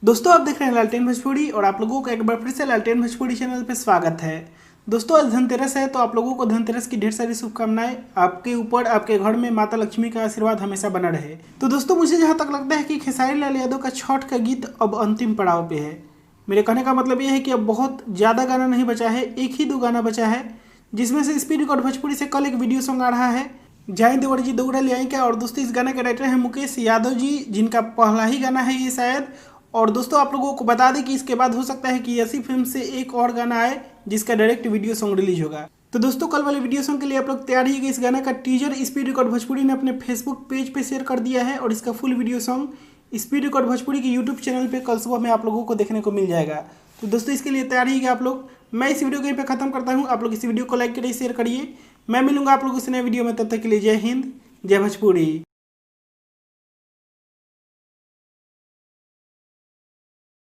दोस्तों आप देख रहे हैं लालटेन भोजपुरी और आप लोगों को एक बार फिर से लालटेन भोजपुरी चैनल पे स्वागत है। दोस्तों आज धनतेरस है तो आप लोगों को धनतेरस की ढेर सारी शुभकामनाएं। आपके ऊपर आपके घर में माता लक्ष्मी का आशीर्वाद हमेशा बना रहे। तो दोस्तों मुझे जहां तक लगता है कि खेसारी लाल यादव का छठ का गीत अब अंतिम पड़ाव पे है। मेरे कहने का मतलब यह है कि अब बहुत ज़्यादा गाना नहीं बचा है, एक ही दो गाना बचा है, जिसमें से स्पीड रिकॉर्ड भोजपुरी से कल एक वीडियो सॉन्ग आ रहा है जाए देवर जी दौड़ा ले आई क्या। और दोस्तों इस गाने के राइटर हैं मुकेश यादव जी, जिनका पहला ही गाना है ये शायद। और दोस्तों आप लोगों को बता दें कि इसके बाद हो सकता है कि ऐसी फिल्म से एक और गाना आए जिसका डायरेक्ट वीडियो सॉन्ग रिलीज होगा। तो दोस्तों कल वाले वीडियो सॉन्ग के लिए आप लोग तैयार ही। इस गाना का टीजर स्पीड रिकॉर्ड भोजपुरी ने अपने फेसबुक पेज पे शेयर कर दिया है और इसका full video song speed record Bhojpuri के यूट्यूब चैनल पे कल सुबह में आप लोगों को देखने को मिल जाएगा। तो दोस्तों इसके लिए तैयार ही आप लोग। मैं इस वीडियो को यहीं पे खत्म करता हूँ। आप लोग इस वीडियो को लाइक करिए, शेयर करिए। मैं मिलूंगा आप लोगों से नए वीडियो में, तब तक के लिए जय हिंद, जय भोजपुरी।